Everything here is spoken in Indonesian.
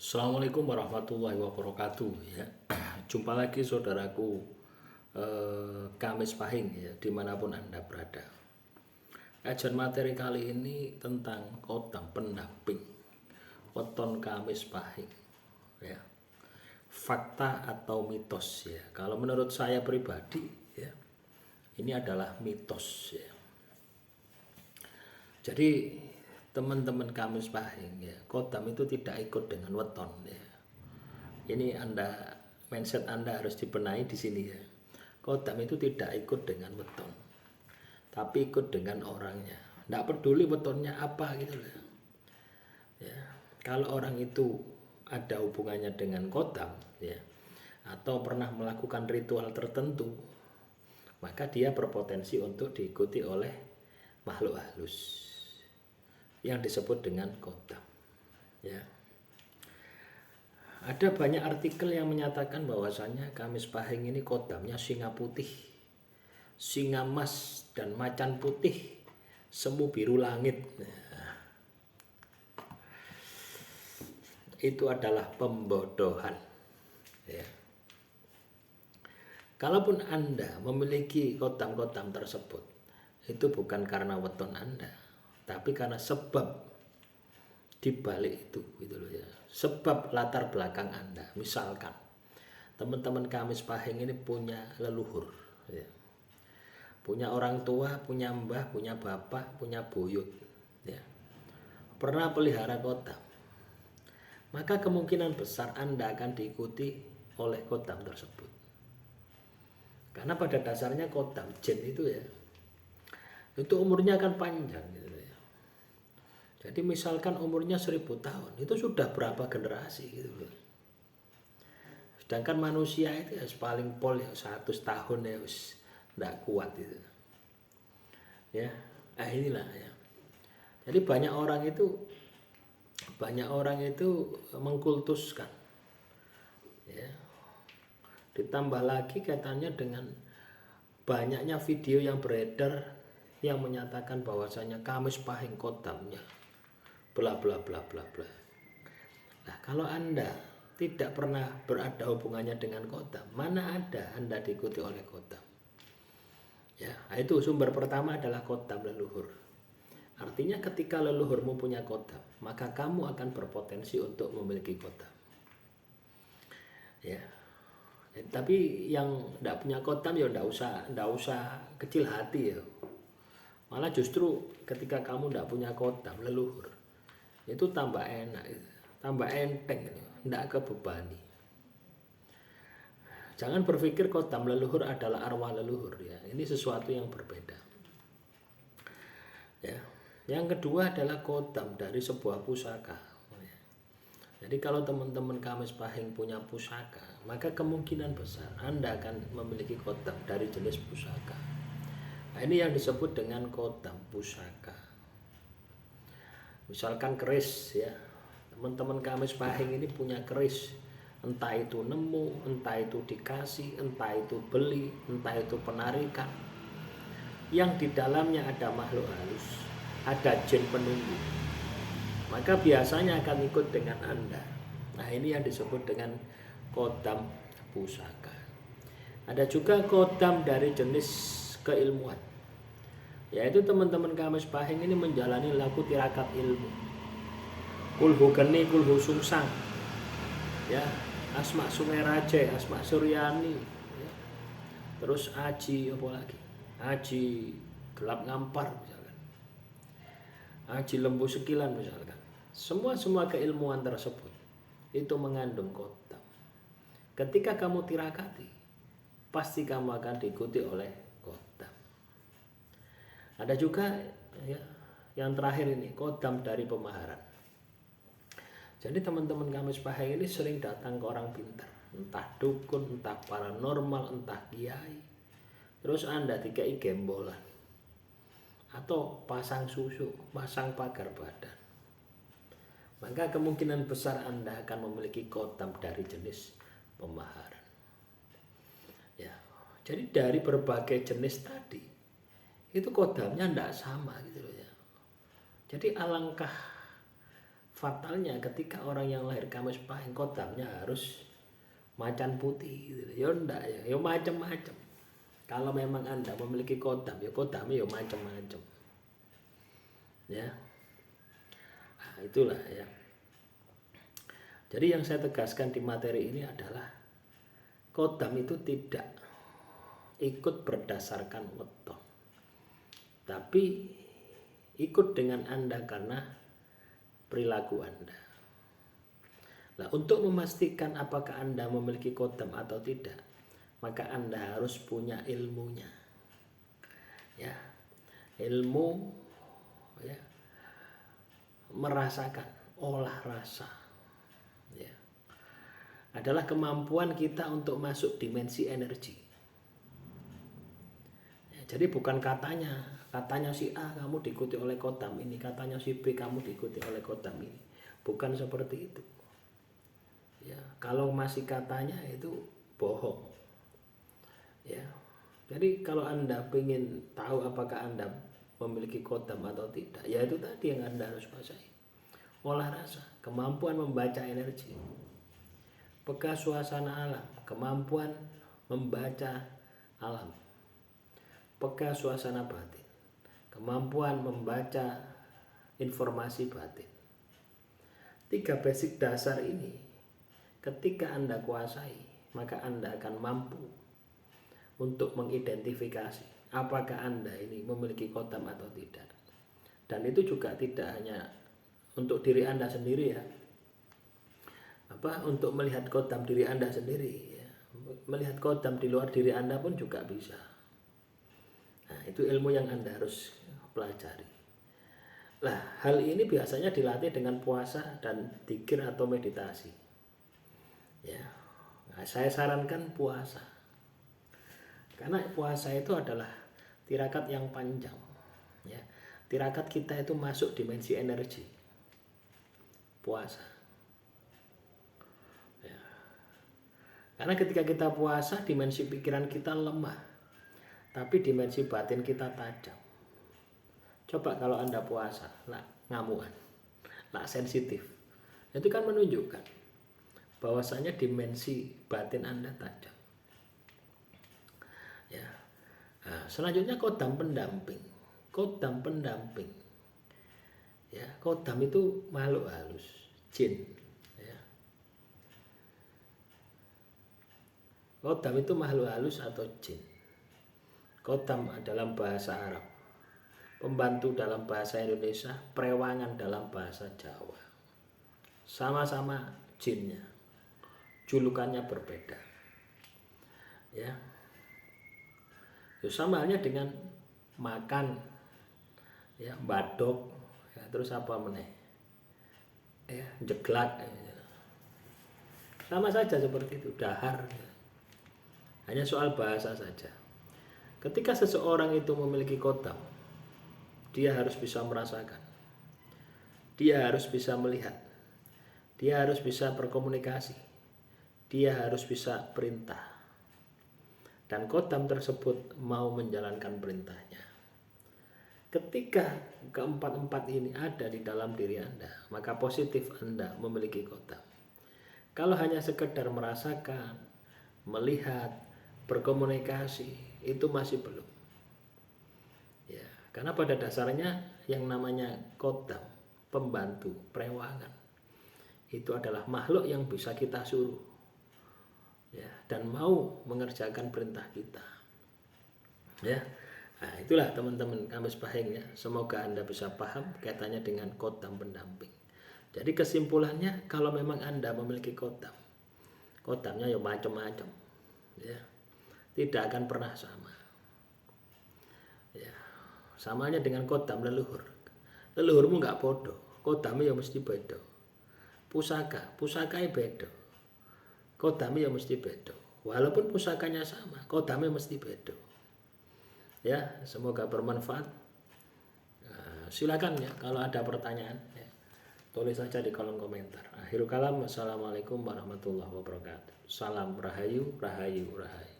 Assalamualaikum warahmatullahi wabarakatuh ya. Jumpa lagi saudaraku, Kamis Pahing ya, dimanapun Anda berada. Kajian materi kali ini tentang kodam pendamping weton Kamis Pahing ya. Fakta atau mitos ya. Kalau menurut saya pribadi ya, ini adalah mitos ya. Jadi teman-teman Kamis Pahing ya, kodam itu tidak ikut dengan weton ya. Ini mindset Anda harus dibenahi di sini ya. Kodam itu tidak ikut dengan weton, tapi ikut dengan orangnya. Tidak peduli wetonnya apa gitu loh. Ya, kalau orang itu ada hubungannya dengan kodam ya, atau pernah melakukan ritual tertentu, maka dia berpotensi untuk diikuti oleh makhluk halus yang disebut dengan kodam ya. Ada banyak artikel yang menyatakan bahwasanya Kamis Pahing ini kodamnya singa putih, singa emas, dan macan putih, semu biru langit. Nah, itu adalah pembodohan ya. Kalaupun Anda memiliki kodam-kodam tersebut, itu bukan karena weton Anda, tapi karena sebab di balik itu gitu loh ya. Sebab latar belakang Anda. Misalkan teman-teman Kamis Pahing ini punya leluhur ya. Punya orang tua, punya mbah, punya bapak, punya buyut ya. Pernah pelihara kodam. Maka kemungkinan besar Anda akan diikuti oleh kodam tersebut. Karena pada dasarnya kodam jin itu ya, itu umurnya akan panjang gitu ya. Jadi misalkan umurnya 1000 tahun, itu sudah berapa generasi gitu loh. Sedangkan manusia itu ya paling pol ya 100 tahun ya wis enggak kuat itu. Ya. Inilah ya. Jadi banyak orang itu mengkultuskan. Ya. Ditambah lagi katanya dengan banyaknya video yang beredar yang menyatakan bahwasanya Kamis Pahing kodamnya bla bla bla bla bla. Nah, kalau Anda tidak pernah berada hubungannya dengan kodam, mana ada Anda diikuti oleh kodam? Ya, itu sumber pertama adalah kodam leluhur. Artinya ketika leluhurmu punya kodam, maka kamu akan berpotensi untuk memiliki kodam. Ya. Tapi yang tidak punya kodam ya tidak usah kecil hati ya. Malah justru ketika kamu tidak punya kodam leluhur, itu tambah enak, tambah enteng, tidak kebebani. Jangan berpikir kodam leluhur adalah arwah leluhur ya. Ini sesuatu yang berbeda. Ya. Yang kedua adalah kodam dari sebuah pusaka. Jadi kalau teman-teman Kamis Pahing punya pusaka, maka kemungkinan besar Anda akan memiliki kodam dari jenis pusaka. Nah, ini yang disebut dengan kodam pusaka. Misalkan keris ya, teman-teman Kamis Pahing ini punya keris, entah itu nemu, entah itu dikasih, entah itu beli, entah itu penarikan, yang di dalamnya ada makhluk halus, ada jin penunggu, maka biasanya akan ikut dengan Anda. Nah, ini yang disebut dengan kodam pusaka. Ada juga kodam dari jenis keilmuan, yaitu teman-teman Kamis Pahing ini menjalani laku tirakat ilmu, kulhu geni, kulhu sungsang ya, asma sungai raja, asma suryani ya. Terus aji apa lagi, aji gelap ngampar misalkan, aji lembu sekilan misalkan. Semua keilmuan tersebut itu mengandung kodam. Ketika kamu tirakati, pasti kamu akan diikuti oleh kodam. Ada juga ya, yang terakhir ini kodam dari pemaharan. Jadi teman-teman Kamis Pahing ini sering datang ke orang pintar, entah dukun, entah paranormal, entah kiai. Terus Anda dikai gembolan, atau pasang susu, pasang pagar badan, maka kemungkinan besar Anda akan memiliki kodam dari jenis pemaharan. Ya, jadi dari berbagai jenis tadi, itu kodamnya tidak sama gitu loh ya. Jadi alangkah fatalnya ketika orang yang lahir Kamis Pahing kodamnya harus macan putih gitu. Ya enggak ya macam-macam. Kalau memang Anda memiliki kodam, ya kodamnya ya macam-macam. Ya. Nah, itulah ya. Jadi yang saya tegaskan di materi ini adalah kodam itu tidak ikut berdasarkan weton, tapi ikut dengan Anda karena perilaku Anda. Nah, untuk memastikan apakah Anda memiliki kodam atau tidak, maka Anda harus punya ilmunya. Ya. Ilmu ya, merasakan, olah rasa. Ya. Adalah kemampuan kita untuk masuk dimensi energi. Ya, jadi bukan katanya si A kamu diikuti oleh kodam ini, katanya si B kamu diikuti oleh kodam ini. Bukan seperti itu. Ya, kalau masih katanya itu bohong. Ya. Jadi kalau Anda ingin tahu apakah Anda memiliki kodam atau tidak, ya itu tadi yang Anda harus kuasai. Olah rasa, kemampuan membaca energi, peka suasana alam, kemampuan membaca alam, peka suasana batin, kemampuan membaca informasi batin. 3 basic dasar ini ketika Anda kuasai, maka Anda akan mampu untuk mengidentifikasi apakah Anda ini memiliki kodam atau tidak. Dan itu juga tidak hanya untuk diri Anda sendiri ya. Untuk melihat kodam diri Anda sendiri ya. Melihat kodam di luar diri Anda pun juga bisa. Nah, itu ilmu yang Anda harus pelajari. Nah, hal ini biasanya dilatih dengan puasa dan dzikir atau meditasi. Ya. Nah, saya sarankan puasa. Karena puasa itu adalah tirakat yang panjang. Ya. Tirakat kita itu masuk dimensi energi. Puasa. Ya. Karena ketika kita puasa, dimensi pikiran kita lemah. Tapi dimensi batin kita tajam. Coba kalau Anda puasa, ngamuan, sensitif. Itu kan menunjukkan bahwasanya dimensi batin Anda tajam. Ya. Nah, selanjutnya kodam pendamping. Kodam pendamping. Ya, kodam itu makhluk halus, jin. Ya. Kodam itu makhluk halus atau jin. Kodam dalam bahasa Arab, pembantu dalam bahasa Indonesia, perewangan dalam bahasa Jawa. Sama-sama jinnya, julukannya berbeda. Ya, sama halnya dengan makan, ya, badok, ya, terus apa meneh, ya, jeglak, ya. Sama saja seperti itu, dahar, ya. Hanya soal bahasa saja. Ketika seseorang itu memiliki kodam, dia harus bisa merasakan, dia harus bisa melihat, dia harus bisa berkomunikasi, dia harus bisa perintah, dan kodam tersebut mau menjalankan perintahnya. Ketika keempat-empat ini ada di dalam diri Anda, maka positif Anda memiliki kodam. Kalau hanya sekedar merasakan, melihat, berkomunikasi, itu masih belum. Ya, karena pada dasarnya yang namanya kodam, pembantu, perewangan, itu adalah makhluk yang bisa kita suruh, ya, dan mau mengerjakan perintah kita. Ya, nah, itulah teman-teman Kamis Pahing ya. Semoga Anda bisa paham kaitannya dengan kodam pendamping. Jadi kesimpulannya, kalau memang Anda memiliki kodam, kodamnya ya macam-macam, ya, tidak akan pernah sama. Ya, samanya dengan kodam leluhur. Leluhurmu nggak bodoh, kodamnya ya mesti beda. Pusakanya beda, kodamnya ya mesti beda. Walaupun pusakanya sama, kodamnya mesti beda. Ya, semoga bermanfaat. Silakan ya kalau ada pertanyaan, ya, tulis saja di kolom komentar. Akhirul kalam, wassalamualaikum warahmatullahi wabarakatuh. Salam rahayu, rahayu, rahayu.